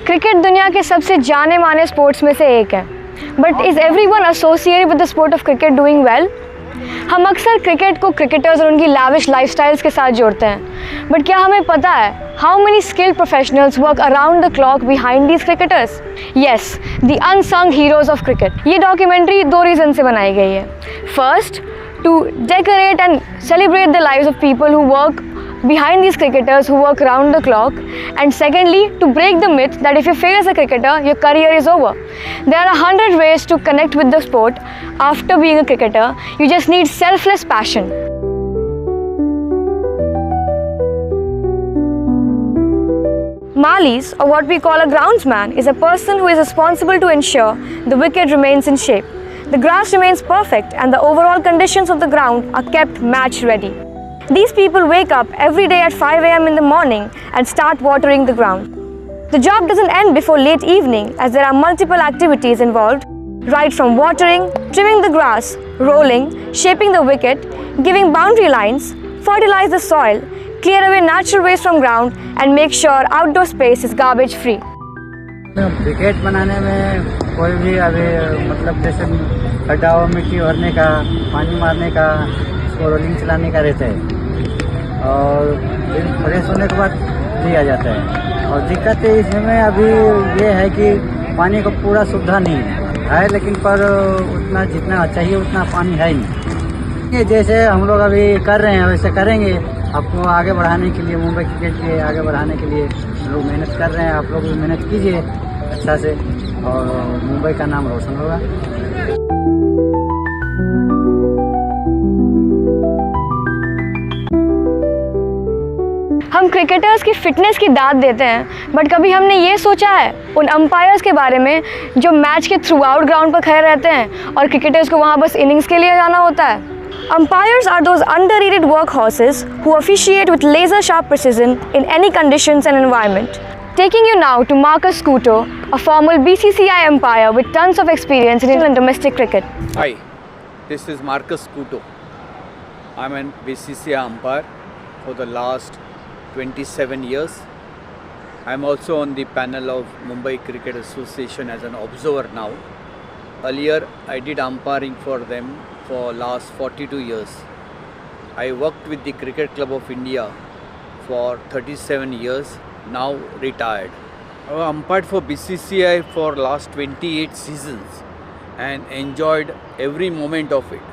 Cricket दुनिया के सबसे जाने माने स्पोर्ट्स में से एक है, but is everyone associated with the sport of cricket doing well? हम अक्सर क्रिकेट को क्रिकेटर्स और उनकी लाविश लाइफस्टाइल्स के साथ जोड़ते हैं, बट क्या हमें पता है how many skilled professionals work around the clock behind these cricketers? Yes, the unsung heroes of cricket. ये डॉक्यूमेंट्री 2 रीज़न से बनाई गई है। First, to decorate and celebrate the lives of people who work behind these cricketers who work round the clock, and secondly, to break the myth that if you fail as a cricketer, your career is over. There are 100 ways to connect with the sport after being a cricketer. You just need selfless passion. Malis, or what we call a groundsman, is a person who is responsible to ensure the wicket remains in shape, the grass remains perfect, and the overall conditions of the ground are kept match ready. These people wake up every day at 5 a.m. in the morning and start watering the ground. The job doesn't end before late evening, as there are multiple activities involved, right from watering, trimming the grass, rolling, shaping the wicket, giving boundary lines, fertilize the soil, clear away natural waste from ground, and make sure outdoor space is garbage free. Wicket बनाने में कोई भी अभी मतलब जैसे खड्डा हो, मिट्टी भरने का, पानी मारने का, उसको रोलिंग चलाने का रहता है और फिर फ्रेश होने के बाद दिया जाता है। और दिक्कत इसमें अभी ये है कि पानी का पूरा सुविधा नहीं है, लेकिन पर उतना जितना चाहिए उतना पानी है नहीं। ये जैसे हम लोग अभी कर रहे हैं वैसे करेंगे, आपको आगे बढ़ाने के लिए, मुंबई क्रिकेट के आगे बढ़ाने के लिए लोग मेहनत कर रहे हैं। आप लोग भी मेहनत कीजिए अच्छा से और मुंबई का नाम रोशन होगा। हम क्रिकेटर्स की फिटनेस की दाद देते हैं, बट कभी हमने ये सोचा है उन अंपायर्स के बारे में जो मैच के थ्रू आउट ग्राउंड पर खड़े रहते हैं और क्रिकेटर्स को वहाँ बस इनिंग्स के लिए जाना होता है? Umpires are those underrated workhorses who officiate with laser-sharp precision in any conditions and environment. Taking you now to Marcus Couto, a former BCCI umpire with tons of experience in Indian domestic cricket. Hi, this is Marcus Couto. I'm a BCCI umpire for the last 27 years. I'm also on the panel of Mumbai Cricket Association as an observer now. Earlier, I did umpiring for them for last 42 years. I worked with the Cricket Club of India for 37 years, now retired. I umpired for BCCI for last 28 seasons and enjoyed every moment of it.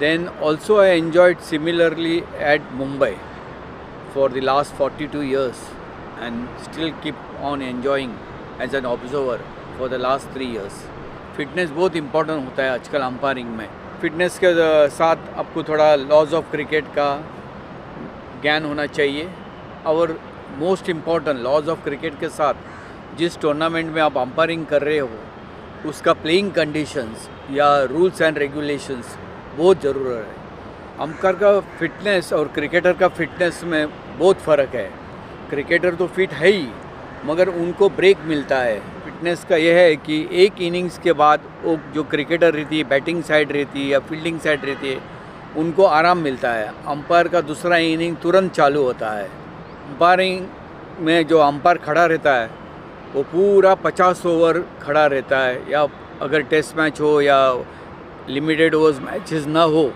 Then also I enjoyed similarly at Mumbai for the last 42 years and still keep on enjoying as an observer for the last 3 years. Fitness बहुत important होता है आजकल umpiring में। Fitness के साथ आपको थोड़ा laws of cricket का ज्ञान होना चाहिए और most important laws of cricket के साथ जिस टूर्नामेंट में आप अंपायरिंग कर रहे हो उसका प्लेइंग कंडीशंस या रूल्स एंड रेगुलेशंस बहुत ज़रूर है। अंपायर का फिटनेस और क्रिकेटर का फिटनेस में बहुत फ़र्क है। क्रिकेटर तो फिट है ही, मगर उनको ब्रेक मिलता है। फिटनेस का यह है कि एक इनिंग्स के बाद वो जो क्रिकेटर रहती है, बैटिंग साइड रहती है या फील्डिंग साइड रहती है, उनको आराम मिलता है। अंपायर का दूसरा इनिंग तुरंत चालू होता है। अंपायरिंग में जो अंपायर खड़ा रहता है वो पूरा 50 ओवर खड़ा रहता है, या अगर टेस्ट मैच हो या लिमिटेड ओवर्स मैचेस ना हो,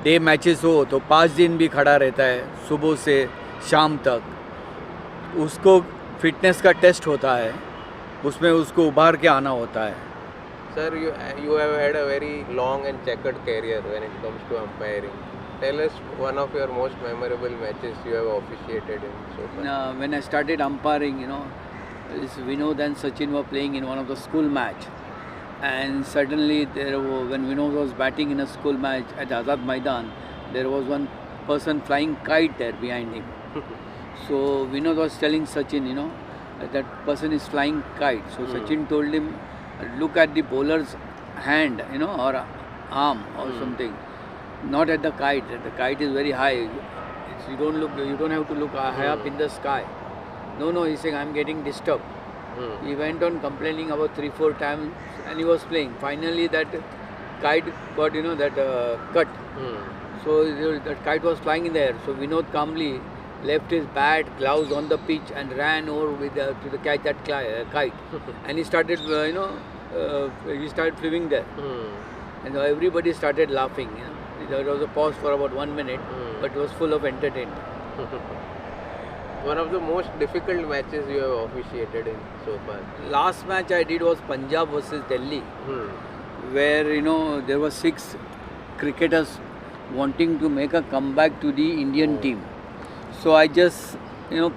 डे मैचेस हो तो 5 दिन भी खड़ा रहता है, सुबह से शाम तक। उसको फिटनेस का टेस्ट होता है, उसमें उसको उभार के आना होता है। Sir, you have had a very long and checkered career when it comes to umpiring. Tell us one of your most memorable matches you have officiated in so far. When I started umpiring, Vinod and Sachin were playing in one of the school match, and suddenly when Vinod was batting in a school match at Azad Maidan, there was one person flying kite there behind him. So Vinod was telling Sachin, that person is flying kite. So Sachin told him, look at the bowler's hand, or arm or something, not at the kite. The kite is very high. You don't have to look high up in the sky. No, he's saying I'm getting disturbed. He went on complaining about 3-4 times and he was playing. Finally that kite got, cut. So that kite was flying in the air. So Vinod calmly left his bat, gloves on the pitch, and ran over with to catch that kite. And he started, he started flying there. And so everybody started laughing. There was a pause for about 1 minute, but it was full of entertainment. One of the most difficult matches you have officiated in so far. Last match I did was Punjab versus Delhi, where there were 6 cricketers wanting to make a comeback to the Indian team. So I just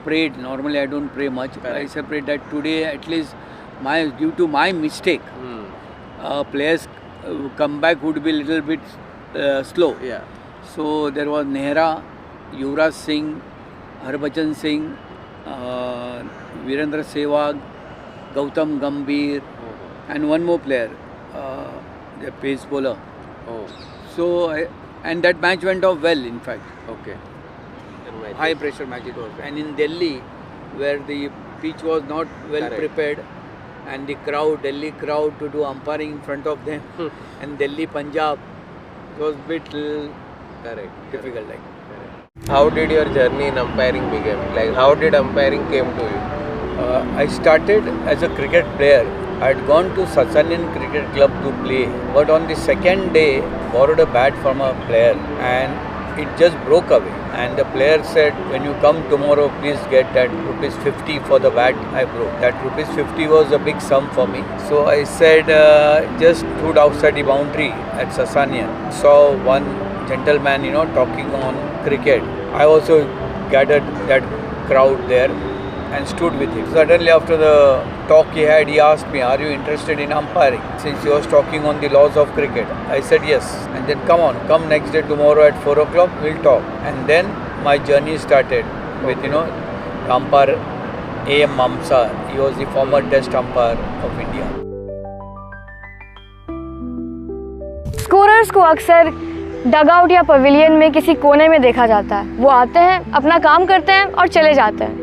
prayed. Normally I don't pray much. I just prayed that today at least due to my mistake, players comeback would be a little bit slow. Yeah. So there was Nehra, Yuvraj Singh, Harbhajan Singh, Virendra Sehwag, Gautam Gambhir, and one more player, the pace bowler. So and that match went off well, in fact. Okay. High pressure match it was. And in Delhi, where the pitch was not well prepared, and the Delhi crowd to do umpiring in front of them, and Delhi Punjab, it was a bit difficult. How did your journey in umpiring begin? Like, how did umpiring came to you? I started as a cricket player. I had gone to Sasanian Cricket Club to play, but on the second day, borrowed a bat from a player, and it just broke away. And the player said, when you come tomorrow, please get that ₹50 for the bat I broke. That ₹50 was a big sum for me. So I said, just stood outside the boundary at Sasanian, saw one gentleman, talking on cricket. I also gathered that crowd there and stood with him. Suddenly after the talk he had, he asked me, are you interested in umpiring? Since he was talking on the laws of cricket. I said yes. And then come next day tomorrow at 4 o'clock, we'll talk. And then my journey started with, umpire A.M. Mamsa. He was the former test umpire of India. Scorers को अक्सर dugout या pavilion में किसी कोने में देखा जाता है. वो आते हैं, अपना काम करते हैं और चले जाते हैं.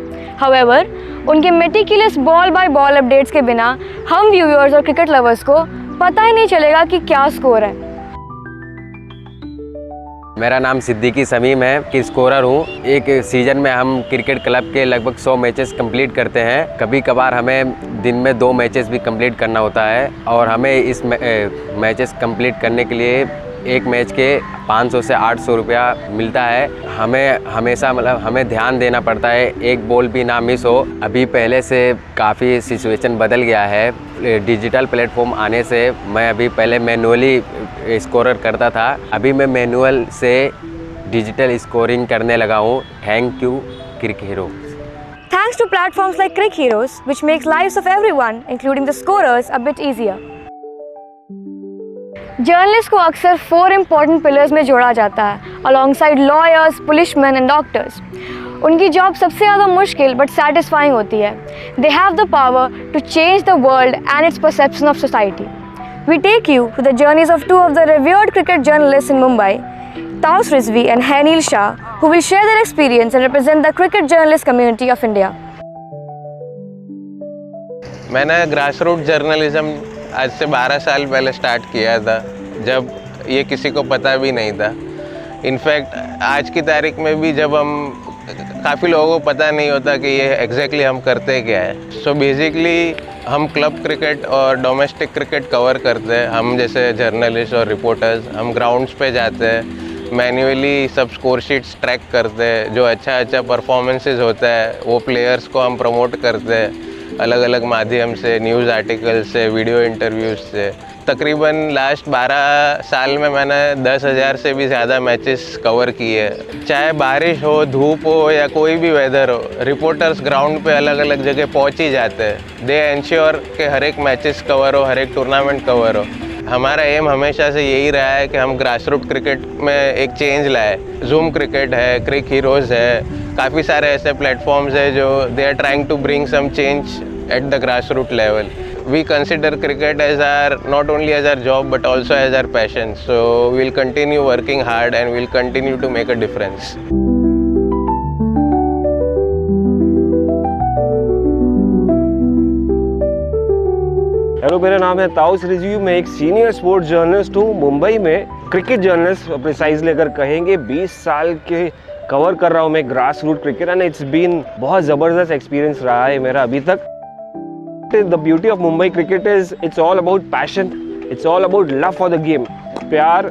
However, उनके meticulous ball by ball updates के बिना हम व्यूअर्स और क्रिकेट लवर्स को पता ही नहीं चलेगा कि क्या स्कोर है. मेरा नाम सिद्दीकी समीम है कि स्कोरर हूँ. एक सीज़न में हम क्रिकेट क्लब के लगभग 100 मैचेस कंप्लीट करते हैं. कभी कभार हमें दिन में 2 मैचेस भी कंप्लीट करना होता है और हमें इस मैचेस कंप्लीट करने के लिए एक मैच के 500 से 800 रुपया मिलता है. हमें हमेशा हमें ध्यान देना पड़ता है एक बॉल भी ना मिस हो. अभी पहले से काफ़ी सिचुएशन बदल गया है. डिजिटल प्लेटफॉर्म आने से मैं अभी पहले मैनुअली स्कोरर करता था. अभी मैं मैनुअल से डिजिटल स्कोरिंग करने लगा हूँ. Thank you CricHeroes. Thanks to platforms like Crick Heroes, which makes lives of everyone, including the scorers, a bit easier. Journalist को अक्सर 4 इम्पॉर्टेंट पिलर्स में जोड़ा जाता है, alongside lawyers, policeman and doctors. उनकी जॉब सबसे ज़्यादा मुश्किल बट सेटिस्फाइंग होती है. They have the power to change the world and its perception of society. We take you to the journeys of 2 of the revered cricket journalists in Mumbai, Taus Rizvi and Hanil Shah, who will share their experience and represent the cricket journalist community of India. मैंने grass root journalism आज से 12 साल पहले start किया था, जब ये किसी को पता भी नहीं था. इनफैक्ट आज की तारीख में भी जब हम काफ़ी लोगों को पता नहीं होता कि ये एग्जैक्टली हम करते क्या है. सो बेसिकली हम क्लब क्रिकेट और डोमेस्टिक क्रिकेट कवर करते हैं. हम जैसे जर्नलिस्ट और रिपोर्टर्स हम ग्राउंड्स पे जाते हैं, मैन्युअली सब स्कोर शीट्स ट्रैक करते हैं. जो अच्छा परफॉर्मेंसेस होता है वो प्लेयर्स को हम प्रमोट करते हैं अलग अलग माध्यम से, न्यूज़ आर्टिकल से, वीडियो इंटरव्यूज़ से. तकरीबन लास्ट 12 साल में मैंने 10,000 से भी ज़्यादा मैचेस कवर किए. चाहे बारिश हो, धूप हो या कोई भी वेदर हो, रिपोर्टर्स ग्राउंड पे अलग अलग जगह पहुंच ही जाते हैं. दे एंश्योर कि हर एक मैचेस कवर हो, हर एक टूर्नामेंट कवर हो. हमारा एम हमेशा से यही रहा है कि हम ग्रास रूट क्रिकेट में एक चेंज लाए. जूम क्रिकेट है, क्रिक हीरोज़ है, काफ़ी सारे ऐसे प्लेटफॉर्म्स है जो they are trying to bring some change at the grass root level. We consider cricket as not only as our job but also as our passion. So we'll continue working hard and we'll continue to make a difference. Hello, मेरा नाम है ताउस रिजवी. मैं एक senior sports journalist हूँ. मुंबई में cricket journalist precise लेकर कहेंगे 20 साल के कवर कर रहा हूँ मैं grass root cricket and it's been बहुत ज़बरदस्त एक्सपीरियंस रहा है मेरा अभी तक। The beauty of Mumbai cricket is it's all about passion, it's all about love for the game. प्यार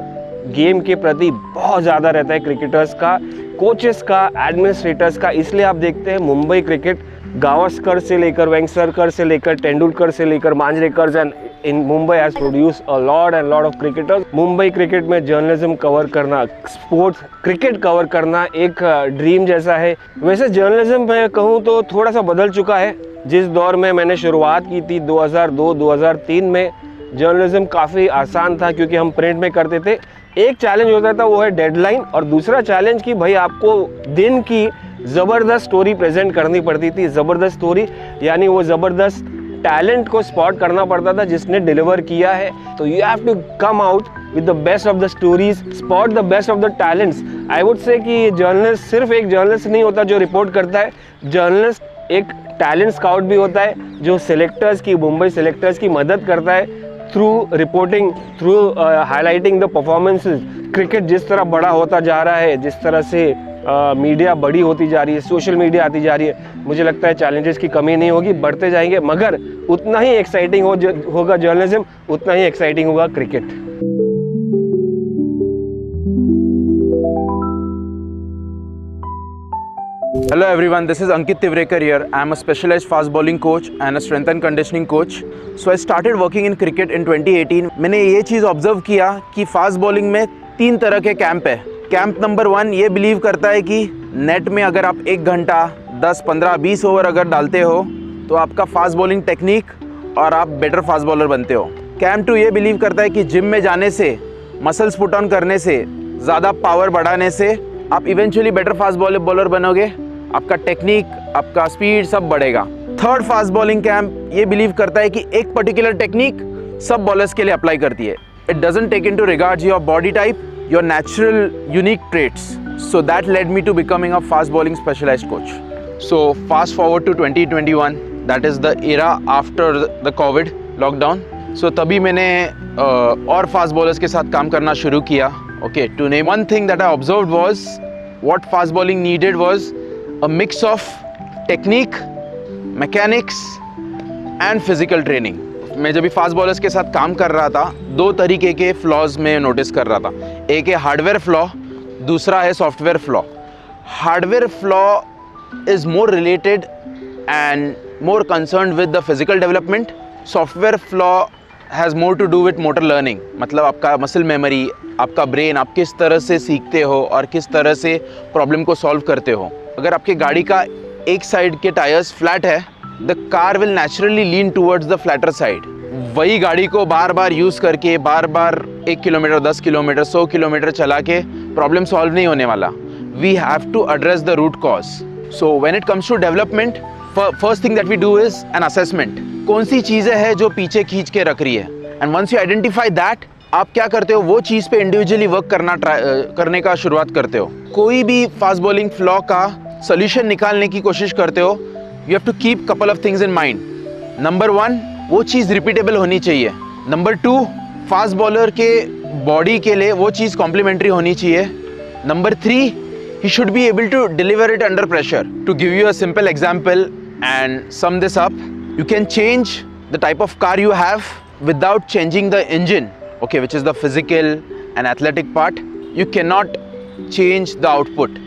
गेम के प्रति बहुत ज़्यादा रहता है क्रिकेटर्स का, कोचेस का, एडमिनिस्ट्रेटर्स का। इसलिए आप देखते हैं मुंबई क्रिकेट गावस्कर से लेकर, वेंगसरकर से लेकर, तेंदुलकर से लेकर, Manjrekar and in Mumbai has produce a lot and lot of cricketers. Mumbai cricket में जर्नलिज्म कवर करना, स्पोर्ट्स क्रिकेट कवर करना एक ड्रीम जैसा है। वैसे जर्नलिज्म मैं कहूँ तो थोड़ा सा बदल चुका है। जिस दौर में मैंने शुरुआत की थी 2002-2003 में, जर्नलिज्म काफ़ी आसान था क्योंकि हम प्रिंट में करते थे। एक चैलेंज होता था वो है डेडलाइन, और दूसरा चैलेंज कि भाई आपको दिन की ज़बरदस्त स्टोरी प्रेजेंट करनी पड़ती थी। ज़बरदस्त स्टोरी यानी वो ज़बरदस्त टैलेंट को स्पॉट करना पड़ता था जिसने डिलीवर किया है। तो you have to come out with the best of the stories, spot the best of the talents. I would say कि जर्नलिस्ट सिर्फ एक जर्नलिस्ट नहीं होता जो रिपोर्ट करता है, जर्नलिस्ट एक टैलेंट स्काउट भी होता है जो सिलेक्टर्स की, मुंबई सिलेक्टर्स की मदद करता है through reporting, through highlighting the performances. Cricket जिस तरह बड़ा होता जा रहा है, जिस तरह से मीडिया बड़ी होती जा रही है, सोशल मीडिया आती जा रही है, मुझे लगता है चैलेंजेस की कमी नहीं होगी, बढ़ते जाएंगे। मगर उतना ही एक्साइटिंग होगा जर्नलिज्म, उतना ही एक्साइटिंग होगा cricket. Hello everyone, this is Ankit Tivrekar here. I am a specialized fast bowling coach and a strength and conditioning coach. So I started working in cricket in 2018. मैंने ये चीज़ observe किया कि fast bowling में 3 तरह के camp है। Camp number 1 ये believe करता है कि नेट में अगर आप 1 घंटा 10, 15, 20 ओवर अगर डालते हो तो आपका फास्ट बॉलिंग टेक्निक और आप बेटर फास्ट बॉलर बनते हो। कैंप 2 ये बिलीव करता है कि जिम में जाने से, मसल्स पुट ऑन करने से, ज़्यादा पावर बढ़ाने से आप इवेंचुअली बेटर फास्ट बॉलर बनोगे, आपका टेक्निक, आपका स्पीड सब बढ़ेगा। थर्ड फास्ट बॉलिंग कैंप ये बिलीव करता है कि एक पर्टिकुलर टेक्निक सब बॉलर्स के लिए अप्लाई करती है। It doesn't take into regards your body type, your natural unique traits. So that led me to becoming a fast bowling specialised coach. So fast forward to 2021, that is the era after the COVID lockdown. So तभी मैंने और fast bowlers के साथ काम करना शुरू किया। Okay, to name one thing that I observed was what fast bowling needed was a mix of technique, mechanics and physical training। मैं जब भी फास्ट बॉलर्स के साथ काम कर रहा था 2 तरीके के फ्लॉज में नोटिस कर रहा था। एक है हार्डवेयर फ्लॉ, दूसरा है software flaw. Hardware flaw is more related and more concerned with the physical development. Software flaw has more to do with motor learning, मतलब आपका मसल मेमोरी, आपका ब्रेन, आप किस तरह से सीखते हो और किस तरह से प्रॉब्लम को सॉल्व करते हो। अगर आपके गाड़ी का एक साइड के टायर्स फ्लैट है, the car will naturally lean towards the flatter side. वही गाड़ी को बार बार यूज़ करके बार बार 1 किलोमीटर, 10 किलोमीटर, 100 किलोमीटर चला के प्रॉब्लम सॉल्व नहीं होने वाला। We have to address the root cause. So when it comes to development, first thing that we do is an assessment. कौन सी चीज़ें हैं जो पीछे खींच के रख रही है, and once you identify that, आप क्या करते हो, वो चीज़ पे इंडिविजुअली वर्क करने का शुरुआत करते हो। कोई भी फास्ट बॉलिंग फ्लॉ का सोल्यूशन निकालने की कोशिश करते हो, you have to keep couple of things in mind. Number 1, वो चीज़ रिपीटेबल होनी चाहिए। नंबर 2, फास्ट बॉलर के बॉडी के लिए वो चीज़ कॉम्प्लीमेंट्री होनी चाहिए। Number 3, he should be able to deliver it under pressure. To give you a simple example and sum this up, you can change the type of car you have without changing the engine, okay, which is the physical and athletic part. You cannot change the output.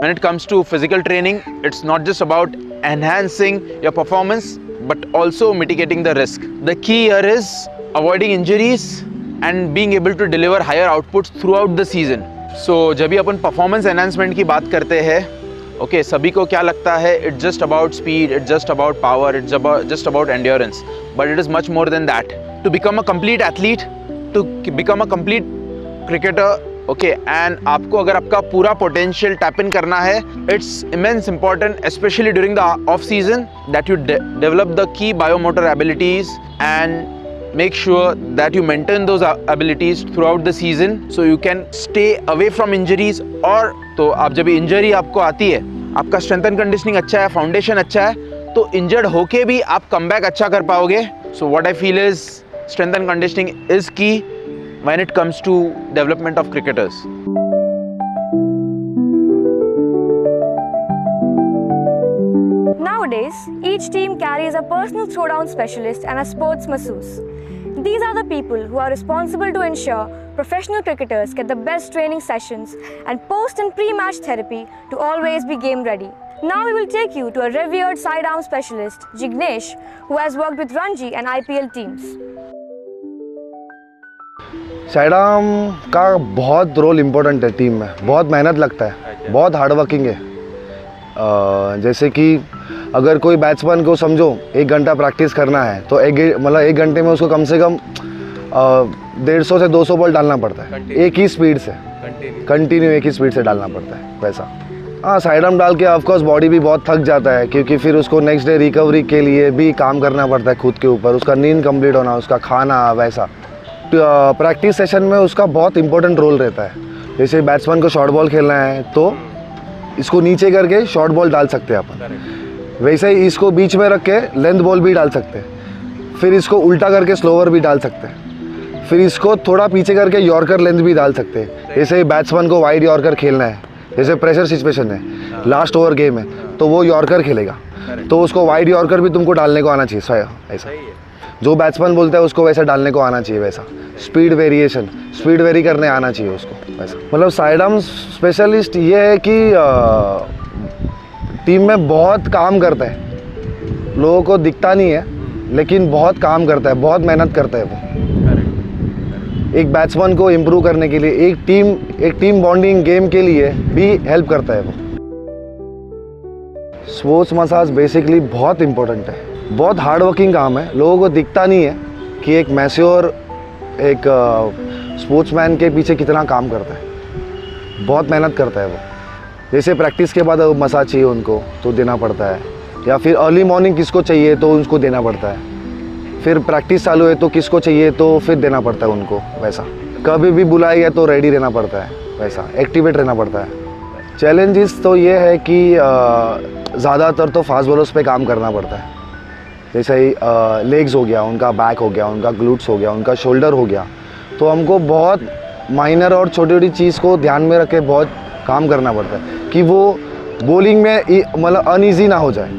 When it comes to physical training, it's not just about enhancing your performance, but also mitigating the risk. The key here is avoiding injuries and being able to deliver higher outputs throughout the season. So जब भी अपन performance enhancement की बात करते हैं, okay, सभी को क्या लगता है, it's just about speed, it's just about power, it's just about endurance, but it is much more than that. To become a complete athlete, to become a complete cricketer, okay, and आपको अगर आपका पूरा potential tap in करना है, it's immense important, specially during the off season, that you develop the key biomotor abilities and make sure that you maintain those abilities throughout the season so you can stay away from injuries। और तो आप जब injury आपको आती है, आपका strength and conditioning अच्छा है, फाउंडेशन अच्छा है, तो इंजर्ड होके भी आप कमबैक अच्छा कर पाओगे। So what I feel is strength and conditioning is key when it comes to development of cricketers. Nowadays, each team carries a personal throwdown specialist and a sports masseuse. These are the people who are responsible to ensure professional cricketers get the best training sessions and post and pre-match therapy to always be game ready. Now we will take you to a revered sidearm specialist, Jignesh, who has worked with Ranji and IPL teams. साइडाम का बहुत role important है team में, बहुत मेहनत लगता है, बहुत hard working है। जैसे कि अगर कोई बैट्समैन को समझो 1 घंटा प्रैक्टिस करना है तो 1 घंटे में उसको कम से कम 150 से 200 बॉल डालना पड़ता है, एक ही स्पीड से, कंटिन्यू एक ही स्पीड से डालना पड़ता है वैसा। हाँ, साइडाम डाल के ऑफकोर्स बॉडी भी बहुत थक जाता है, क्योंकि फिर उसको नेक्स्ट डे रिकवरी के लिए भी काम करना पड़ता है खुद के ऊपर, उसका नींद कंप्लीट होना, उसका खाना वैसा। प्रैक्टिस सेशन में उसका बहुत इंपॉर्टेंट रोल रहता है। जैसे बैट्समैन को शॉर्ट बॉल खेलना है तो इसको नीचे करके शॉर्ट बॉल डाल सकते हैं अपन, वैसे ही इसको बीच में रख के लेंथ बॉल भी डाल सकते हैं, फिर इसको उल्टा करके स्लोवर भी डाल सकते हैं, फिर इसको थोड़ा पीछे करके यॉर्कर लेंथ भी डाल सकते हैं। जैसे बैट्समैन को वाइड यॉर्कर खेलना है, जैसे प्रेशर सिचुएशन है, लास्ट ओवर गेम है, तो वो यॉर्कर खेलेगा, तो उसको वाइड यॉर्कर भी तुमको डालने को आना चाहिए। ऐसा जो बैट्समैन बोलता है उसको वैसा डालने को आना चाहिए, वैसा स्पीड वेरी करने आना चाहिए उसको वैसा। मतलब साइडाम स्पेशलिस्ट ये है कि टीम में बहुत काम करता है, लोगों को दिखता नहीं है लेकिन बहुत काम करता है, बहुत मेहनत करता है वो। एक बैट्समैन को इम्प्रूव करने के लिए, एक टीम बॉन्डिंग गेम के लिए भी हेल्प करता है वो। स्पोर्ट्स मसाज बेसिकली बहुत इम्पोर्टेंट है, बहुत हार्ड वर्किंग काम है, लोगों को दिखता नहीं है कि एक मैच्योर एक स्पोर्ट्समैन के पीछे कितना काम करता है, बहुत मेहनत करता है वो। जैसे प्रैक्टिस के बाद मसाज चाहिए उनको तो देना पड़ता है, या फिर अर्ली मॉर्निंग किसको चाहिए तो उसको देना पड़ता है, फिर प्रैक्टिस चालू है तो किसको चाहिए तो फिर देना पड़ता है उनको वैसा। कभी भी बुलाया गया तो रेडी रहना पड़ता है वैसा, एक्टिवेट रहना पड़ता है। चैलेंजेस तो ये है कि ज़्यादातर तो फास्ट बॉलर्स पे काम करना पड़ता है, जैसे ही लेग्स हो गया, उनका बैक हो गया, उनका ग्लूट्स हो गया, उनका शोल्डर हो गया, तो हमको बहुत माइनर और छोटी छोटी चीज़ को ध्यान में रख के बहुत काम करना पड़ता है कि वो बॉलिंग में मतलब अनईजी ना हो जाए।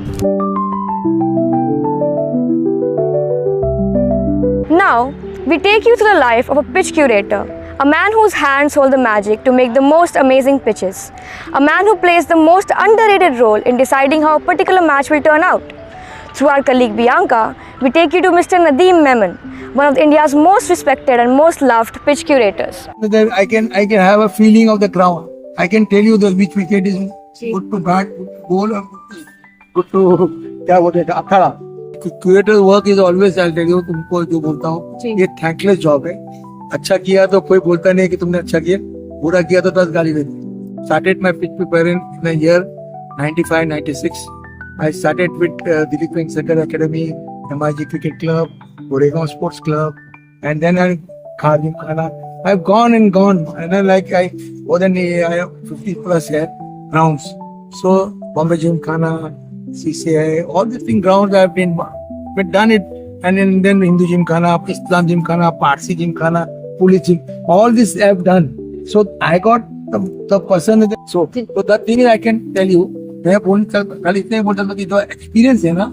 Now, we take you through the life of a pitch curator, a man whose hands hold the magic to make the most amazing pitches, a man who plays the most underrated role in deciding how a particular match will turn out. Through our colleague Bianca, we take you to Mr. Nadeem Memon, one of India's most respected and most loved pitch curators. I can have a feeling of the ground. I can tell you which wicket is good to bat, bowl, or good to क्या बोलते हैं अखाड़ा। Curator work is always, I tell you, तुमको जो बोलता हूँ ये thankless job है। अच्छा किया तो कोई बोलता नहीं कि तुमने अच्छा किया, बुरा किया तो 10 गाली देती। Started my pitch preparing in the year 95-96. I started with Dilip Venkateswar Academy, MIG Cricket Club, Goregaon Sports Club, and then Khadim Khana. I've gone, and then more than I have 50 plus here grounds. So Bombay Gymkhana, CCI, all these things grounds I've been done it, and then Hindu Gymkhana, Islam Gymkhana, Parsi Gymkhana, Police Gym, all this I've done. So I got the person. So the thing is, I can tell you, मैं कल इतने ही बोलता था कि जो experience है ना,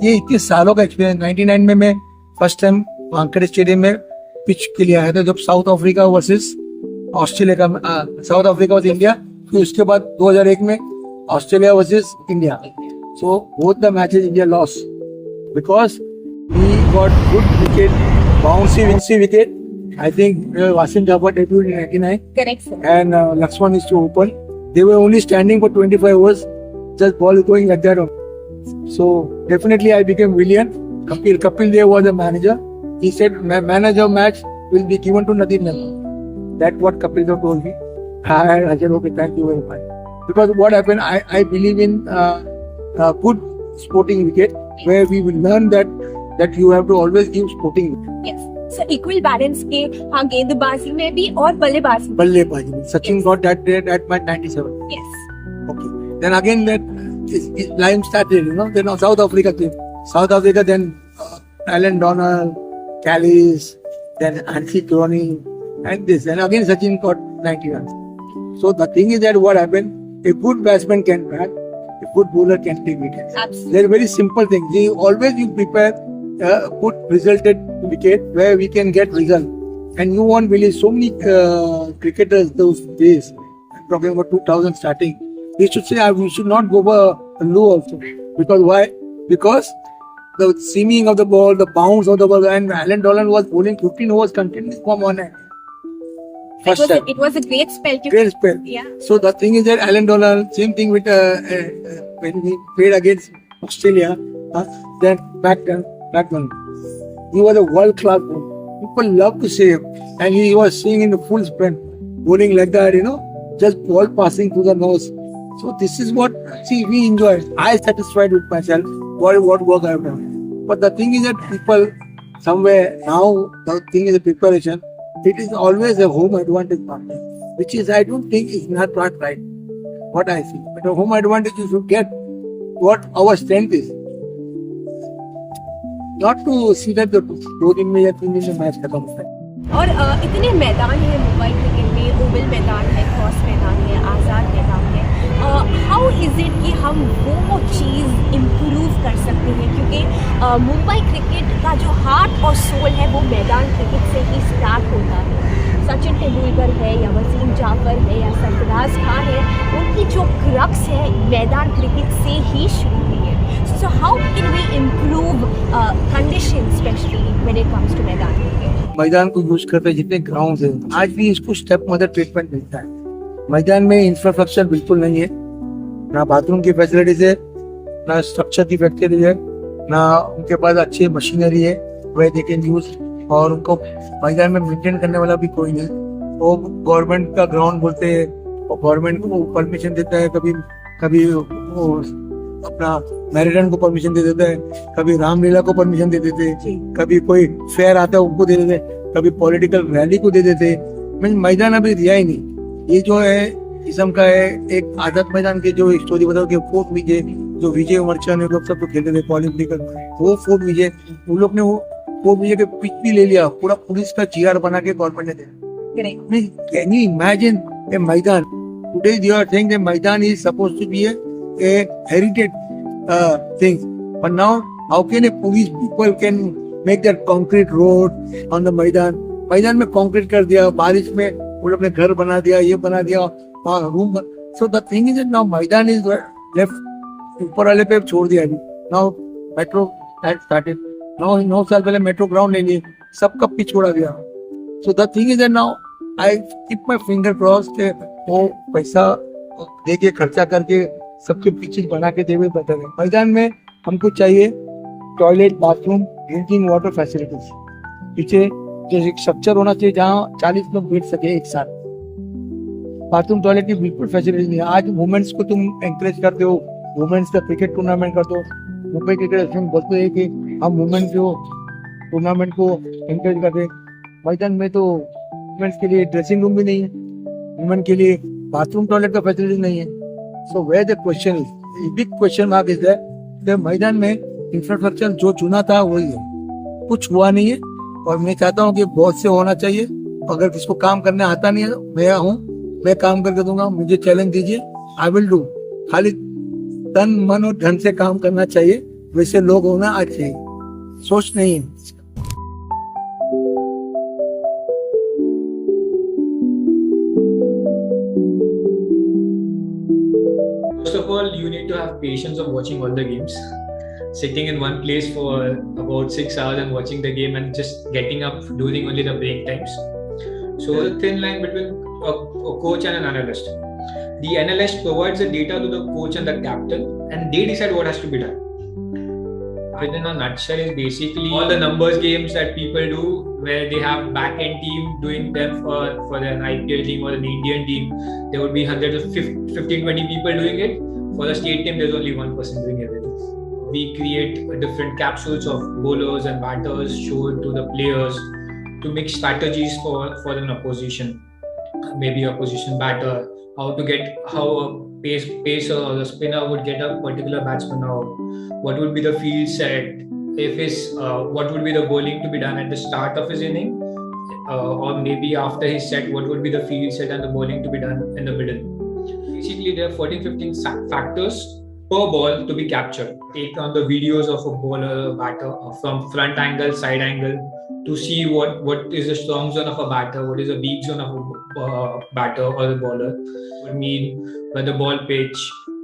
ये इतने सालों का एक्सपीरियंस। 99 में मैं फर्स्ट टाइम वानखेड़े स्टेडियम में पिच के लिए आया था, जब साउथ अफ्रीका वर्सेस ऑस्ट्रेलिया का, साउथ अफ्रीका वर्सेस इंडिया, फिर उसके बाद 2001 में Australia versus India. So both the matches India loss because we got good wicket, bouncy wicket. I think Wasim Jaffer debuted in 99. Correct, sir. And Lakshman is to open. They were only standing for 25 overs. Just ball going like that. So definitely I became brilliant. Kapil Dev was the manager. He said, manager match will be given to Nadeem Memon. That's what Kapil Dev told me. I said, okay, thank you very much. Because what happened, I believe in good sporting wicket, where we will learn that you have to always give sporting wicket. Yes. So equal balance के हाँ गेंदबाजी में भी और बल्लेबाजी में. Sachin got that at my 97. Yes. Okay. Then again that line started, then South Africa came. Then Alan Donald, Callis, then Anthony Croney, and this. And again Sachin got 90 runs. So the thing is that what happened, a good batsman can bat, a good bowler can take wickets. Absolutely. They're very simple things. They always you prepare good resulted wicket where we can get result. And you won't believe so many cricketers those days. I'm talking about 2000 starting. They should say we should not go for a low also. Because why? Because the seaming of the ball, the bounce of the ball, and Alan Dolan was bowling 15 overs continuously from one end. First time. It was a great spell. Great spell. Yeah. So the thing is that Alan Dolan, same thing with when he played against Australia, then back one. He was a world class bowler. People love to say him, and he was seeing in the full sprint, bowling like that, just ball passing through the nose. So this is what we enjoy. I satisfied with myself what work I have done. But the thing is that people somewhere now the thing is the preparation. It is always a home advantage partner, which is I don't think is not right. What I see, but a home advantage you should get what our strength is. Not to see that the 2 दिन में या 3 दिन में match खत्म होता है. और इतने मैदान हैं मुंबई क्रिकेट में, ओवल मैदान है, क्रॉस मैदान है, आज़ाद मैदान है. हाउ इज इट कि हम वो चीज़ इम्प्रूव कर सकते हैं, क्योंकि मुंबई क्रिकेट का जो हार्ट और सोल है वो मैदान क्रिकेट से ही स्टार्ट होता है. सचिन तेंदुलकर है या वसीम जाफर है या सरफराज खान है, उनकी जो क्रक्स है मैदान क्रिकेट से ही शुरू हुई है. So how can we improve condition specially when it comes to मैदान क्रिकेट. मैदान को यूज करते जितने ग्राउंड है आज भी इसको स्टेप मदर ट्रीटमेंट मिलता है. मैदान में इंफ्रास्ट्रक्चर बिल्कुल नहीं है, ना बाथरूम की फैसिलिटीज है, ना स्ट्रक्चर की फैसिलिटीज है, ना उनके पास अच्छी मशीनरी है वह दे कैन यूज. और उनको मैदान में मेंटेन करने वाला भी कोई नहीं. वो गवर्नमेंट का ग्राउंड बोलते हैं और गवर्नमेंट को परमिशन देता है, कभी वो अपना मैरिडन को परमिशन दे देता है, कभी रामलीला को परमिशन दे देते हैं, कभी कोई फेयर आता है उनको दे देते हैं, कभी पॉलिटिकल रैली को दे देते हैं. मैदान अभी दिया ही नहीं. ये जो है किस्म का है एक आजाद मैदान के जो स्टोरी बताओ कि फोर्ट विजय जो विजय उमरचंद लोग सब तो खेलते थे पॉलिटिकल, वो फोर्ट विजय उन लोग ने वो फोर्ट विजय के पिच भी ले लिया, पूरा पुलिस का GR बना के गवर्नमेंट ने दिया. कैन यू इमेजिन ए मैदान today they are saying that मैदान is supposed to be a heritage thing, but now how can a police people can make that concrete road on the मैदान में concrete कर दिया, बारिश में वो अपने घर बना दिया, ये बना दिया, room. So the thing is now मैदान इज लेफ्ट ऊपर वाले पे छोड़ दिया. अभी नाउ मेट्रो स्टार्टेड, 9 साल पहले मेट्रो ग्राउंड ले लिए, सबका पिच छोड़ा दिया. So the thing is now I keep my finger cross के वो पैसा दे के खर्चा करके सबके पिचेस बना के देवे बेटर है. मैदान में हमको चाहिए toilet, bathroom, drinking water facilities. पीछे जो एक स्ट्रक्चर होना चाहिए जहाँ 40 लोग बैठ सके एक साथ. बाथरूम टॉयलेट की बिल्कुल फैसिलिटी नहीं है. आज वुमेन्स को तुम एंकरेज करते हो, वुमेन्स का क्रिकेट टूर्नामेंट कर दो. मुंबई क्रिकेट एसोसिएशन बोलते हैं कि हम वुमेन्स जो टूर्नामेंट को एंकरेज करते. मैदान में तो वुमेन्स के लिए ड्रेसिंग रूम भी नहीं है, वुमेन के लिए बाथरूम टॉयलेट का फैसिलिटी नहीं है. So where the question is, a big question mark is that the मैदान में इंफ्रास्ट्रक्चर जो चुना था वही है, कुछ हुआ नहीं है. और मैं चाहता हूँ कि बहुत से होना चाहिए. अगर किसको काम करने आता नहीं है, मैं काम करके दूंगा. मुझे चैलेंज दीजिए, आई विल डू. खाली तन मन और धन से काम करना चाहिए, वैसे लोग होना चाहिए, सोच नहीं है. First of all, you need to have patience of watching all the games. Sitting in one place for about 6 hours and watching the game and just getting up during only the break times. So there's a thin line between a coach and an analyst. The analyst provides the data to the coach and the captain, and they decide what has to be done. Within a nutshell is basically all the numbers games that people do, where they have back-end team doing them for an IPL team or an Indian team. There would be hundreds of 15-20 people doing it. For the state team, there's only one person doing everything. We create different capsules of bowlers and batters, show it to the players to make strategies for an opposition. Maybe opposition batter, how a pacer or a spinner would get a particular batsman out. What would be the field set? What would be the bowling to be done at the start of his inning, or maybe after his set, what would be the field set and the bowling to be done in the middle. Basically, there are 14-15 factors, per ball to be captured. Take on the videos of a bowler, batter from front angle, side angle, to see what is the strong zone of a batter, what is the weak zone of a batter or the bowler. Would mean where the ball pitch,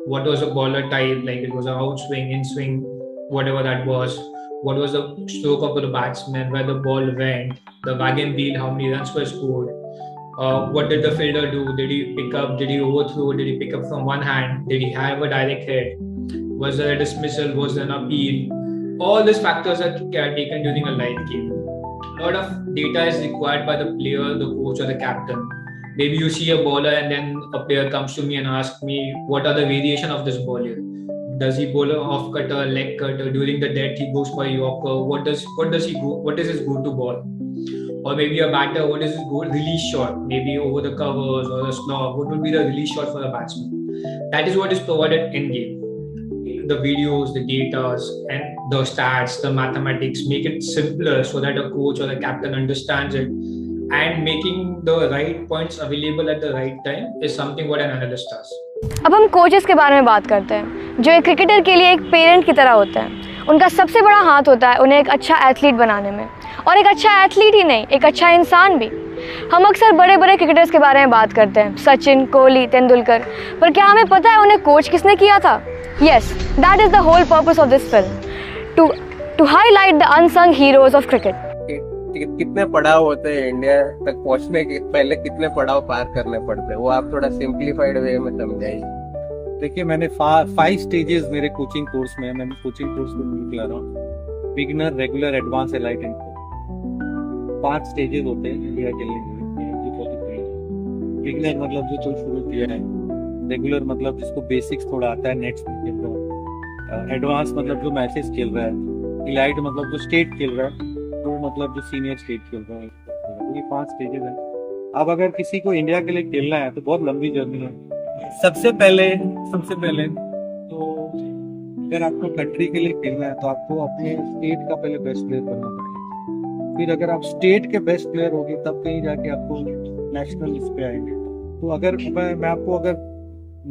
what was the bowler type, like it was an outswing, in swing, whatever that was. What was the stroke of the batsman, where the ball went, the wagon wheel, how many runs were scored. What did the fielder do? Did he pick up? Did he overthrow? Did he pick up from one hand? Did he have a direct hit? Was there a dismissal? Was there an appeal? All these factors are taken during a live game. A lot of data is required by the player, the coach, or the captain. Maybe you see a bowler and then a player comes to me and asks me, what are the variation of this bowler? Does he bowl an off cutter, leg cutter? During the death, he goes for a yorker. What does he go? What is his go-to ball? Or maybe a batter, what is his goal? Release shot, maybe over the covers or a slog. What would be the release shot for a batsman? That is what is provided in game. The videos, the data, and the stats, the mathematics make it simpler so that a coach or a captain understands it, and making the right points available at the right time is something what an analyst does. अब हम coaches के बारे में बात करते हैं, जो एक क्रिकेटर के लिए एक पेरेंट की तरह होते हैं। उनका सबसे बड़ा हाथ होता है उन्हें एक अच्छा एथलीट बनाने में, और एक अच्छा एथलीट ही नहीं, एक अच्छा इंसान भी। हम अक्सर बड़े बड़े क्रिकेटर्स के बारे में बात करते हैं, सचिन, कोहली, तेंदुलकर, पर क्या हमें पता है उन्हें कोच किसने किया था? Yes, that is the whole purpose of this film, to highlight the unsung heroes of cricket. कितने पड़ाव होते हैं इंडिया तक पहुंचने के पहले, कितने पड़ाव पार करने पड़ते हैं, वो आप थोड़ा सिंप्लीफाइड वे में समझाइए। देखिए, मैंने 5 स्टेजेस मेरे कोचिंग कोर्स में, मैं कोचिंग कोर्स में निकला रहा हूँ, beginner, regular, advance, elite and pro. 5 stages होते हैं इंडिया के लिए। बिगिनर मतलब जो कोई शुरू किया है, रेगुलर मतलब जिसको बेसिक्स थोड़ा आता है, नेट्स में खेल रहा है, एडवांस मतलब जो मैचेस खेल रहा है, इलाइट मतलब जो स्टेट खेल रहा है, तो मतलब जो सीनियर स्टेट खेल रहा है। ये 5 स्टेजेस हैं। अब अगर किसी को इंडिया के लिए खेलना है तो बहुत लंबी जर्नी है। सबसे पहले तो अगर आपको कंट्री के लिए खेलना है तो आपको अपने स्टेट का पहले बेस्ट प्लेयर बनना पड़ेगा। फिर अगर आप स्टेट के बेस्ट प्लेयर होगे तब कहीं जाके आपको नेशनल इस पे आएंगे। तो अगर मैं आपको अगर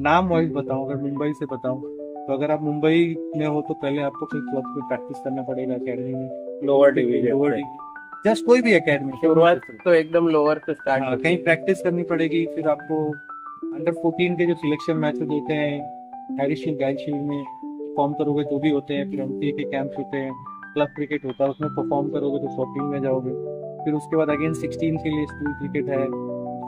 नाम वाइज बताऊं, अगर मुंबई से बताऊं, तो अगर आप मुंबई में हो तो पहले आपको कोई क्लब में प्रैक्टिस करना पड़ेगा, अकेडमी में, लोअर डिवीजन, जस्ट कोई भी अकेडमी। शुरुआत तो एकदम लोअर से स्टार्ट, कहीं प्रैक्टिस करनी पड़ेगी। फिर आपको अंडर 14 के जो सिलेक्शन मैचेस होते हैं, हैरिसशील्ड, गाइडशील्ड में परफॉर्म करोगे तो भी होते हैं। फिर एमसीए के कैंप्स होते हैं, क्लब क्रिकेट होता है, उसमें परफॉर्म करोगे तो 14 में जाओगे। फिर उसके बाद अगेन 16 के लिए स्कूल क्रिकेट है,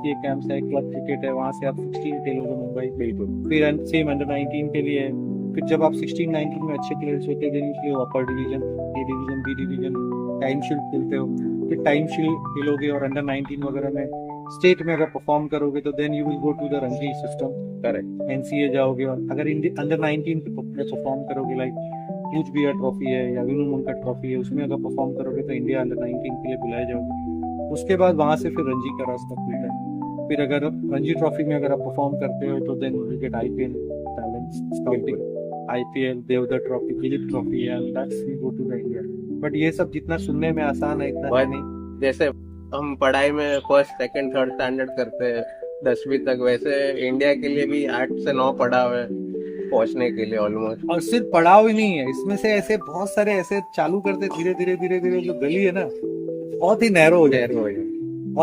ये कैंप्स है, क्लब क्रिकेट है, वहाँ से आप 16 खेलोगे मुंबई। बिल्कुल। फिर सेम अंडर 19 के लिए। फिर जब आप 16-19 में अच्छे प्लेयर्स होते हैं, इसलिए upper division, A division, B division, time shield खेलते हो। फिर टाइम शील्ड खेलोगे और अंडर 19 वगैरह में स्टेट में अगर परफॉर्म करोगे तो then you will go to the Ranji system, correct, NCA जाओगे। और अगर अंडर 19 पे परफॉर्म करोगे, लाइक कूच बिहार ट्रॉफी है या विनू मुंडा ट्रॉफी है, उसमें अगर परफॉर्म करोगे तो इंडिया अंडर 19 के लिए बुलाए जाओगे। उसके बाद वहाँ से फिर रणजी का रास्ता खुलता है। फिर अगर रणजी ट्रॉफी में अगर आप परफॉर्म करते हो तो then you get IPL talent scouting, IPL, Deodhar trophy, Duleep trophy, and that's we go to the India. But ये सब जितना सुनने में आसान है इतना है नहीं। जैसे हम पढ़ाई में फर्स्ट, सेकंड, थर्ड स्टैंडर्ड करते हैं 10वीं तक, वैसे इंडिया के लिए भी 8 से 9 पड़ाव है पहुंचने के लिए ऑलमोस्ट। और सिर्फ पड़ाव ही नहीं है, इसमें से ऐसे बहुत सारे ऐसे चालू करते धीरे धीरे जो गली है ना, बहुत ही नैरो हो जाए।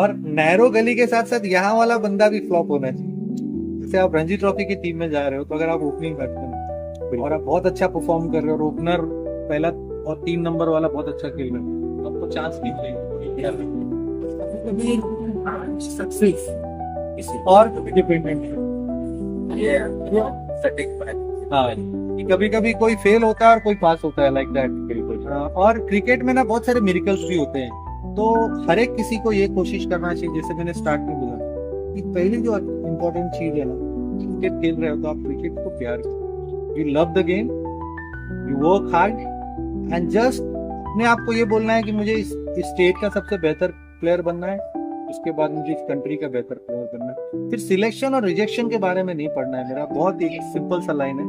और नैरो गली के साथ साथ यहाँ वाला बंदा भी फ्लॉप होना चाहिए। जैसे आप रणजी ट्रॉफी की टीम में जा रहे हो तो अगर आप ओपनिंग बैट्समैन और आप बहुत अच्छा परफॉर्म कर रहे हो और ओपनर पहला और 3 नंबर वाला बहुत अच्छा खेल रहे हो, तो आपको चांस नहीं मिलेगा। सक्सेस और डिपेंडेंट कभी कभी कोई फेल होता है और कोई पास होता है, लाइक दैट। बिल्कुल। और क्रिकेट में ना बहुत सारे मिरेकल्स भी होते हैं, तो हर एक किसी को ये कोशिश करना चाहिए, जैसे मैंने स्टार्ट में बोला कि पहली जो इम्पोर्टेंट चीज है ना, क्रिकेट खेल रहे हो तो आप क्रिकेट को प्यार करो, you love the game, you work hard, and just अपने आप को ये बोलना है कि मुझे इस स्टेट का सबसे बेहतर प्लेयर बनना है, उसके बाद मुझे इस कंट्री का बेहतर प्लेयर बनना है। फिर सिलेक्शन और रिजेक्शन के बारे में नहीं पढ़ना है। मेरा बहुत एक सिंपल सा लाइन है,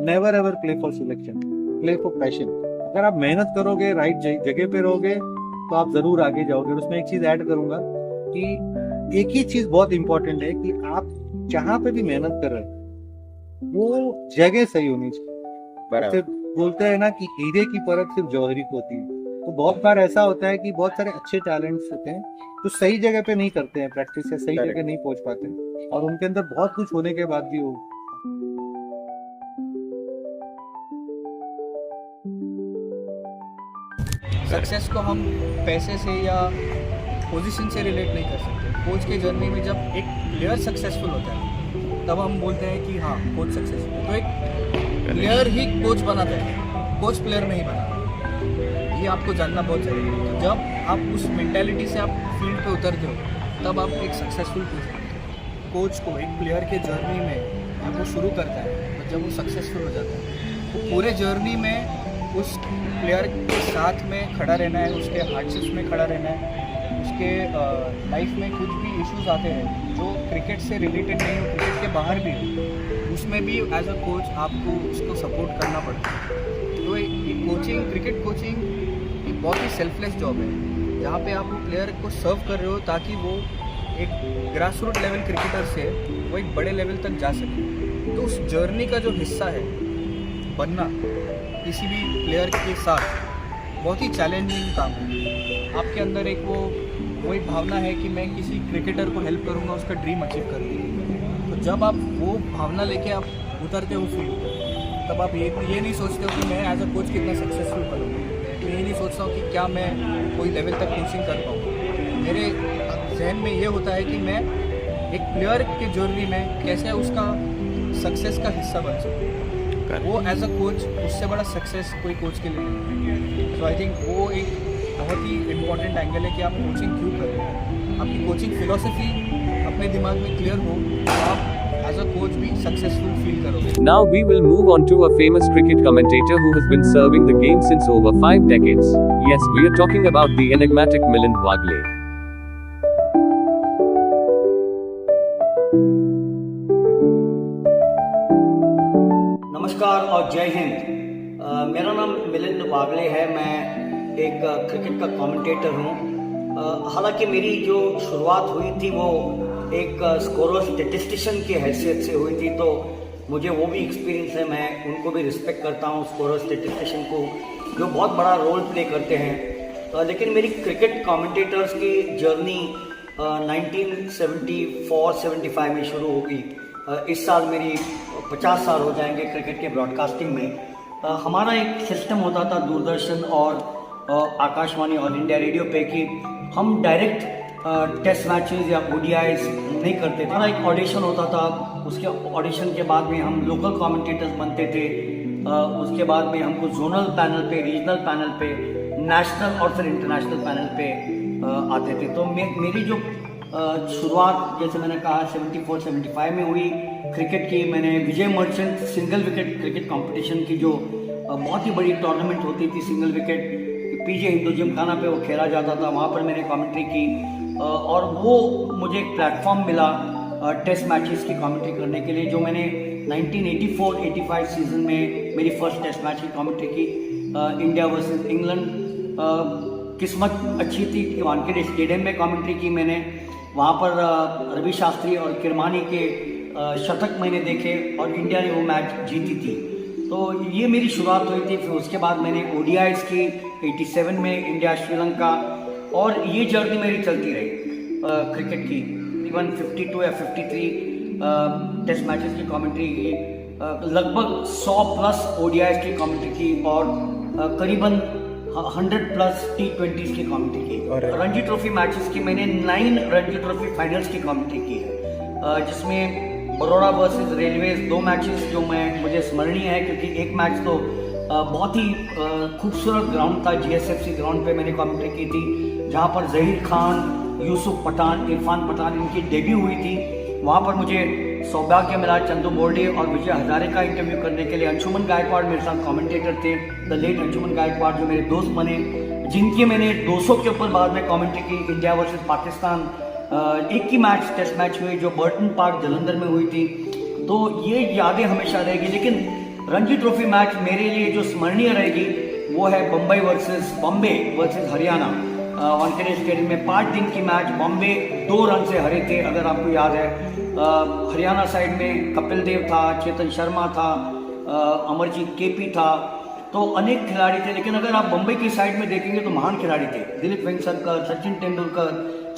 never ever play for selection, play for passion. अगर आप मेहनत करोगे, राइट जगह पे रहोगे, तो आप जरूर आगे जाओगे। और उसमें एक चीज ऐड करूंगा कि एक ही चीज बहुत इंपॉर्टेंट है कि आप जहां पे भी मेहनत कर रहे हैं वो जगह सही होनी चाहिए। सिर्फ बोलते हैं ना कि हीरे की परत सिर्फ जौहरी को होती है, तो बहुत बार ऐसा होता है कि बहुत सारे अच्छे टैलेंट्स होते हैं तो सही जगह पे नहीं करते हैं प्रैक्टिस, या सही जगह नहीं पहुंच पाते, और उनके अंदर बहुत कुछ होने के बाद भी वो सक्सेस को हम पैसे से या पोजीशन से रिलेट नहीं कर सकते। कोच के जर्नी में जब एक प्लेयर सक्सेसफुल होता है तब हम बोलते हैं कि हाँ कोच सक्सेसफुल। तो एक प्लेयर ही कोच बनाता है, कोच प्लेयर नहीं बनाता। ये आपको जानना बहुत जरूरी है। तो जब आप उस मेंटालिटी से आप फील्ड पे उतरते हो तब आप एक सक्सेसफुल कोच बनते हो। कोच को एक प्लेयर के जर्नी में जब वो शुरू करता है और जब वो सक्सेसफुल हो जाता है तो पूरे जर्नी में उस प्लेयर के साथ में खड़ा रहना है, उसके हार्डशिप्स में खड़ा रहना है, उसके लाइफ में कुछ भी इश्यूज आते हैं जो क्रिकेट से रिलेटेड नहीं हो, क्रिकेट के बाहर भी हो, उसमें भी एज अ कोच आपको उसको सपोर्ट करना पड़ता है। तो ये कोचिंग, क्रिकेट कोचिंग एक बहुत ही सेल्फलेस जॉब है जहाँ पे आप वो प्लेयर को सर्व कर रहे हो ताकि वो एक ग्रास रूट लेवल क्रिकेटर से वो एक बड़े लेवल तक जा सके। तो उस जर्नी का जो हिस्सा है बनना किसी भी प्लेयर के साथ बहुत ही चैलेंजिंग काम है। आपके अंदर एक वो एक भावना है कि मैं किसी क्रिकेटर को हेल्प करूंगा उसका ड्रीम अचीव करूँगा। तो जब आप वो भावना लेके आप उतरते हो फील्ड तब आप ये नहीं सोचते हो कि मैं एज अ कोच कितना सक्सेसफुल करूँगा, मैं ये नहीं सोचता हूँ कि क्या मैं कोई लेवल तक कोचिंग कर पाऊँ। मेरे जहन में ये होता है कि मैं एक प्लेयर के जर्नी में कैसे उसका सक्सेस का हिस्सा बन सकूँ। वो एज अ कोच उससे बड़ा सक्सेस कोई कोच के लिए नहीं है। तो आई थिंक वो एक बहुत ही इम्पॉर्टेंट एंगल है कि आप कोचिंग क्यों कर रहे हैं। आपकी कोचिंग फिलॉसफी अपने दिमाग में क्लियर हो तो आप एज अ कोच भी सक्सेसफुल फील करोगे। Now we will move on to a famous cricket commentator who has been serving the game since over 5 decades. Yes, we are talking about the enigmatic Milind Wagle. नमस्कार और जय हिंद। मेरा नाम मिलिंद वागले है। मैं एक क्रिकेट का कमेंटेटर हूँ। हालांकि मेरी जो शुरुआत हुई थी वो एक स्कोरर स्टेटिस्टिशियन की हैसियत से हुई थी, तो मुझे वो भी एक्सपीरियंस है। मैं उनको भी रिस्पेक्ट करता हूँ, स्कोरर स्टेटिस्टिशियन को, जो बहुत बड़ा रोल प्ले करते हैं। लेकिन मेरी क्रिकेट कमेंटेटर्स की जर्नी 1974-75 में शुरू होगी। इस साल मेरी 50 साल हो जाएंगे क्रिकेट के ब्रॉडकास्टिंग में। हमारा एक सिस्टम होता था दूरदर्शन और आकाशवाणी और इंडिया रेडियो पे कि हम डायरेक्ट टेस्ट मैचेस या ओडीआईज नहीं करते थे। हमारा एक ऑडिशन होता था, उसके ऑडिशन के बाद में हम लोकल कमेंटेटर्स बनते थे। उसके बाद में हमको जोनल पैनल पे, रीजनल पैनल पे, नेशनल और फिर इंटरनेशनल पैनल पे आते थे। तो मेरी जो शुरुआत जैसे मैंने कहा 74-75 में हुई क्रिकेट की। मैंने Vijay Merchant single wicket cricket competition की जो बहुत ही बड़ी टूर्नामेंट होती थी single wicket, PJ Hindu Gymkhana पे वो खेला जाता था, वहाँ पर मैंने कमेंट्री की। और वो मुझे एक प्लेटफॉर्म मिला टेस्ट मैचेस की कमेंट्री करने के लिए, जो मैंने 1984-85 सीजन में मेरी फर्स्ट टेस्ट मैच की कमेंट्री की, इंडिया वर्सेस इंग्लैंड। किस्मत अच्छी थी कि वानखेड़े स्टेडियम में कमेंट्री की मैंने। वहाँ पर रवि शास्त्री और किरमानी के शतक मैंने देखे और इंडिया ने वो मैच जीती थी। तो ये मेरी शुरुआत हुई थी। फिर उसके बाद मैंने ओडीआईज की 87 में, इंडिया श्रीलंका, और ये जर्नी मेरी चलती रही क्रिकेट की। इवन 52 या 53 टेस्ट मैचेस की कमेंट्री की, लगभग 100+ ओडीआईज की कमेंट्री की, और करीबन 100+ T20s की कमेंट्री की। रणजी ट्रॉफी मैचेस की मैंने 9 रणजी ट्रॉफी फाइनल्स की कमेंट्री की है, जिसमें बड़ौदा वर्सेस रेलवेज 2 मैचेस जो मुझे स्मरणीय है, क्योंकि एक मैच तो बहुत ही खूबसूरत ग्राउंड था, जीएसएफसी ग्राउंड पे मैंने कमेंट्री की थी, जहाँ पर जहीर खान, यूसुफ पठान, इरफान पठान इनकी डेब्यू हुई थी। वहाँ पर मुझे सौभाग्य मिला चंदू बोर्डे और विजय हजारे का इंटरव्यू करने के लिए। अंशुमन गायकवाड़ मेरे साथ कमेंटेटर थे, द लेट अंशुमन गायकवाड़, जो मेरे दोस्त बने, जिनकी मैंने 200 के ऊपर बाद में कमेंट्री की। इंडिया वर्सेस पाकिस्तान एक ही मैच टेस्ट मैच हुई जो बर्टन पार्क जलंधर में हुई थी। तो ये यादें हमेशा रहेगी। लेकिन रणजी ट्रॉफी मैच मेरे लिए जो स्मरणीय रहेगी वो है बम्बई वर्सेस हरियाणा, वानखेड़े स्टेडियम में 5 दिन की मैच। बॉम्बे 2 रन से हरे थे, अगर आपको याद है। हरियाणा साइड में कपिल देव था, चेतन शर्मा था, अमरजीत केपी था, तो अनेक खिलाड़ी थे। लेकिन अगर आप बम्बई की साइड में देखेंगे तो महान खिलाड़ी थे, दिलीप वेंगसरकर, सचिन तेंदुलकर,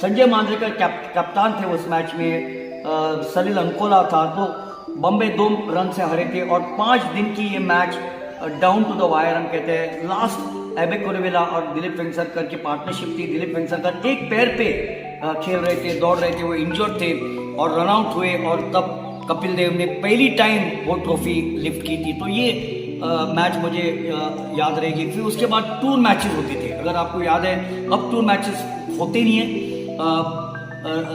संजय मांजरेकर कप्तान थे उस मैच में, सलील अंकोला था। तो बम्बई 2 रन से हारे थे और 5 दिन की ये match down to the wire हम कहते हैं। लास्ट एबे कुरेविला और दिलीप वेंगसरकर की पार्टनरशिप थी। दिलीप वेंगसरकर एक पैर पे खेल रहे थे, दौड़ रहे थे, वो इंजर्ड थे और रन आउट हुए और तब कपिल देव ने पहली टाइम वो ट्रॉफी लिफ्ट की थी। तो ये मैच मुझे याद रहेगी। फिर उसके बाद टूर मैचेस होते थे, अगर आपको याद है अब टूर मैचेस होते नहीं है।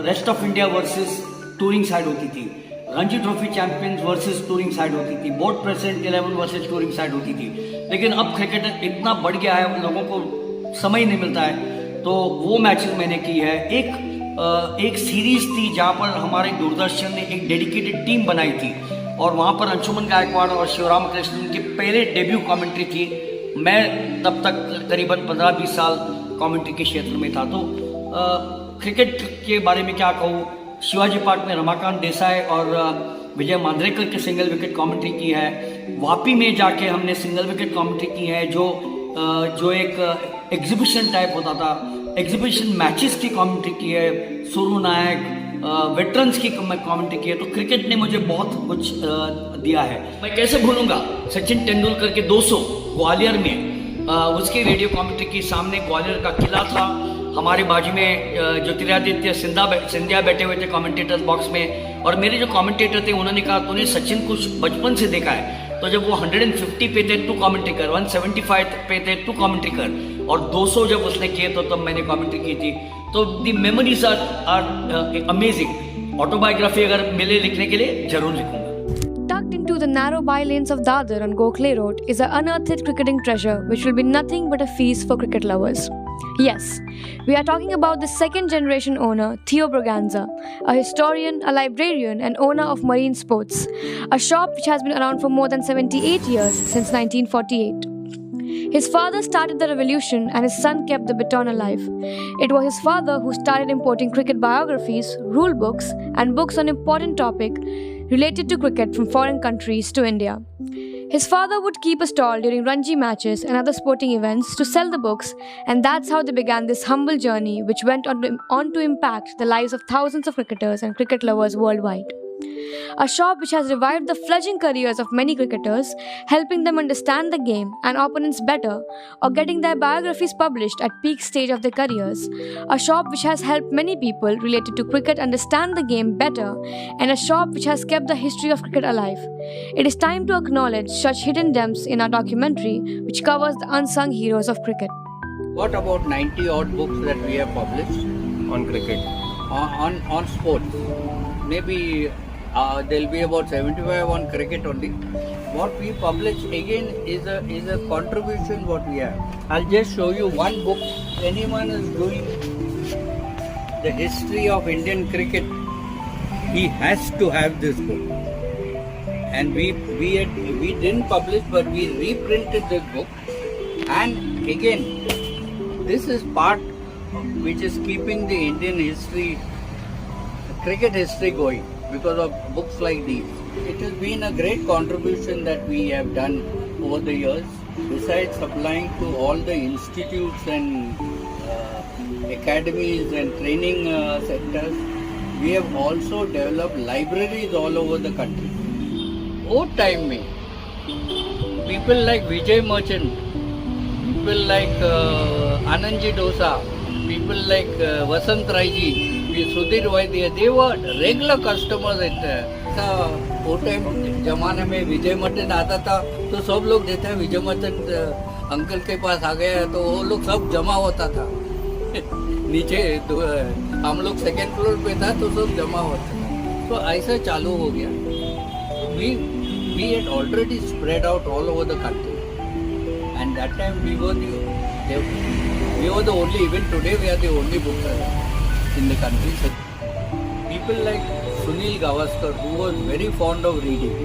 Rest of India versus touring side होती थी, Ranji trophy champions versus touring side होती थी, board president 11 versus touring side होती थी। लेकिन अब क्रिकेट इतना बढ़ गया है, उन लोगों को समय नहीं मिलता है, तो वो मैचेस मैंने की है। एक सीरीज थी जहाँ पर हमारे दूरदर्शन ने एक डेडिकेटेड टीम बनाई थी और वहाँ पर अंशुमन गायकवाड़ और शिवराम कृष्णन की पहले डेब्यू कमेंट्री थी। मैं तब तक करीबन 15-20 साल कमेंट्री के क्षेत्र में था। तो क्रिकेट के बारे में क्या कहूँ, शिवाजी पार्क में रमाकांत देसाई और विजय मांजरेकर की सिंगल विकेट कमेंट्री की है। वापी में जाके हमने सिंगल विकेट कमेंट्री की है, जो एक एग्जीबिशन टाइप होता था, एग्जीबिशन मैचेस की कमेंट्री की है। सुरू नायक वेटरन्स की कमेंट्री की है। तो क्रिकेट ने मुझे बहुत कुछ दिया है। मैं कैसे भूलूंगा सचिन तेंदुलकर के 200 ग्वालियर में, उसकी रेडियो कमेंट्री की। सामने ग्वालियर का किला था, हमारे बाजू में ज्योतिरादित्य सिंधिया बैठे हुए थे कमेंटेटर्स बॉक्स में, और मेरे जो कमेंटेटर थे उन्होंने कहा तूने सचिन को बचपन से देखा है। तो जब वो 150 पे थे तू कमेंट्री कर, 175 पे थे तू कमेंट्री कर, और 200 जब उसने किए तो तब मैंने कमेंट्री की थी। तो दी मेमोरीज आर अमेजिंग। ऑटोबायोग्राफी अगर मिले लिखने के लिए जरूर लिखूंगा। Tucked into the narrow bylanes of Dadar on Gokhale Road is an unearthed cricketing treasure which will be nothing but a feast for cricket lovers. Yes, we are talking about the second generation owner, Theo Braganza, a historian, a librarian and owner of Marine Sports, a shop which has been around for more than 78 years since 1948. His father started the revolution and his son kept the baton alive. It was his father who started importing cricket biographies, rule books and books on important topics related to cricket from foreign countries to India. His father would keep a stall during Ranji matches and other sporting events to sell the books, and that's how they began this humble journey which went on to impact the lives of thousands of cricketers and cricket lovers worldwide. A shop which has revived the fledgling careers of many cricketers, helping them understand the game and opponents better, or getting their biographies published at peak stage of their careers. A shop which has helped many people related to cricket understand the game better, and a shop which has kept the history of cricket alive. It is time to acknowledge such hidden gems in our documentary, which covers the unsung heroes of cricket. What about 90 odd books that we have published on cricket? On sports? Maybe there'll be about 75 on cricket only. What we publish again is a contribution what we have. I'll just show you one book. Anyone is doing the history of Indian cricket, he has to have this book. And we didn't publish, but we reprinted this book. And again, this is part which is keeping the Indian history, cricket history going, because of books like these. It has been a great contribution that we have done over the years. Besides supplying to all the institutes and academies and training sectors, we have also developed libraries all over the country. Old time mein, people like Vijay Merchant, people like Anandji Dosa, people like Vasant Raiji, Sudhir Vaidya, they were regular customers at वो time जमाने में विजय मर्चेंट आता था तो सब लोग देते हैं विजय मर्चेंट अंकल के पास आ गया तो वो लोग सब जमा होता था नीचे तो हम लोग सेकेंड फ्लोर पे था तो सब जमा होता था तो ऐसा चालू हो गया we had already spread out all over the country and that time we were the only, even today we are the only bookseller in the country. So people like Sunil Gavaskar, who was very fond of reading.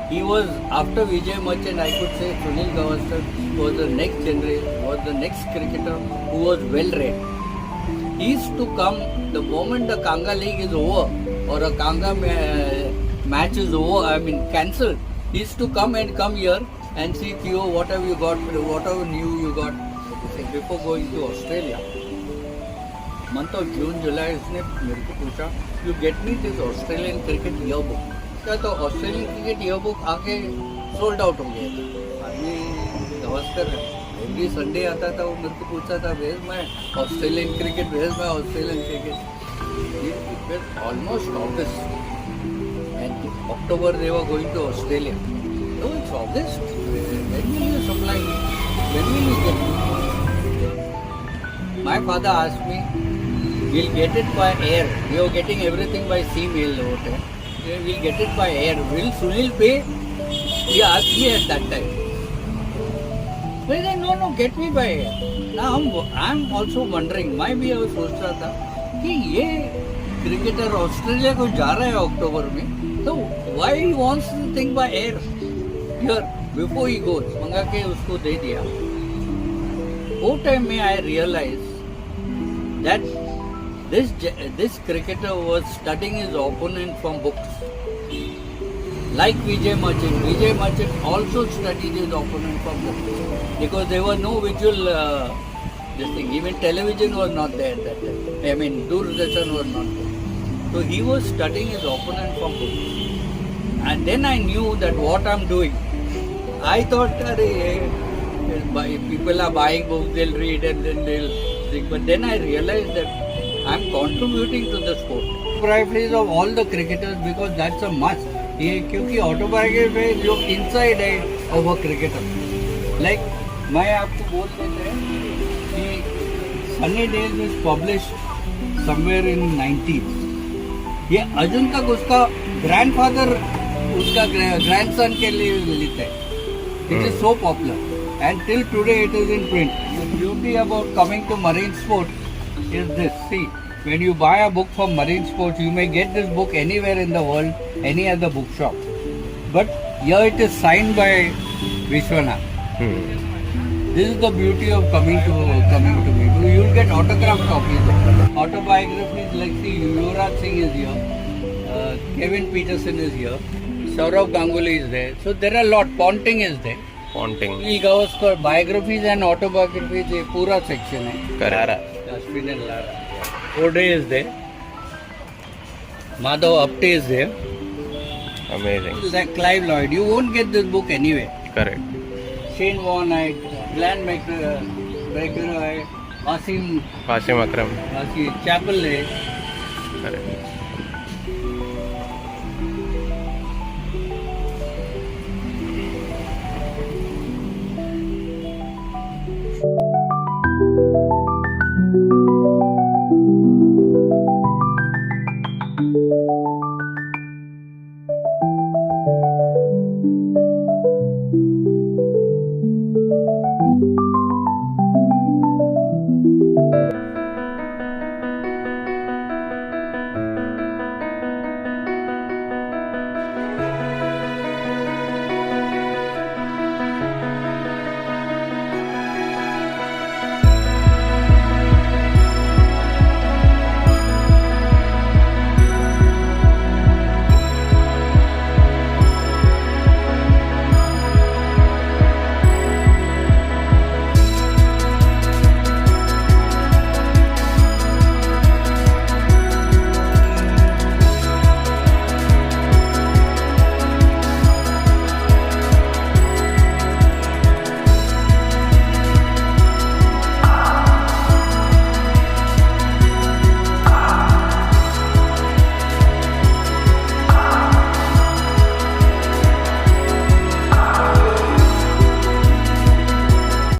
He was, after Vijay Merchant, I could say Sunil Gavaskar was the next generation, was the next cricketer who was well read. He used to come the moment the Kanga League is over or a Kanga match is over, cancelled. is to come here and see, Theo, what have you got, whatever new you got before going to Australia. Month of June, July, इसने मेरे को पूछा, you get me this Australian cricket yearbook. क्या तो Australian cricket yearbook आके sold out हो गया था. आदमी गवास्कर एवरी संडे आता था, वो मेरे को पूछता था, where is my Australian cricket, where is my Australian cricket. It was almost August. And October they were going to Australia. No, it's August. When will you supply me? When will you get me? My father asked me, we'll get it by air. We are getting everything by sea mail over there. We'll get it by air. Will Sunil pay? He asked me at that time. I said, no, get me by air. Now I'm also wondering, मैं भी अब सोच रहा था कि ये cricketer Australia को जा रहा है अक्टूबर में, तो why he wants to think by air here before he goes, मंगा के उसको दे दिया. वो टाइम में I realized that this cricketer was studying his opponent from books. Like Vijay Merchant. Vijay Merchant also studied his opponent from books. Because there were no visual this thing. Even television was not there at that time. I mean, Doordarshan was not there. So he was studying his opponent from books. And then I knew that what I'm doing. I thought people are buying books, they'll read and then they'll think. But then I realized that I'm contributing to the sport. Biographies of all the cricketers, because that's a must. ये क्योंकि autobiography जो inside है of a cricketer. Like मैं आपको बोल देते हैं कि Sunny days is published somewhere in 90s. ये अजून तक उसका ग्रैंडफादर उसका ग्रैंडसन के लिए लिखता है. It is so popular and till today it is in print. The beauty about coming to marine sport is this. See, when you buy a book from Marine Sports, you may get this book anywhere in the world, any other bookshop. But here it is signed by Vishwanath. This is the beauty of coming to me. You will get autographed copies. Autobiographies like, see, Yuvraj Singh is here, Kevin Peterson is here, Saurav Ganguly is there. So there are a lot. Ponting is there. Ponting. Gavaskar biographies and autobiographies, ये पूरा section है. Lara. Ashwin and Lara. Ode is there. Madhav Apte is there. Amazing. Like Clive Lloyd. You won't get this book anywhere. Correct. Shane Warne, Glenn McGrath, Wasim Akram. Chappell है. Correct.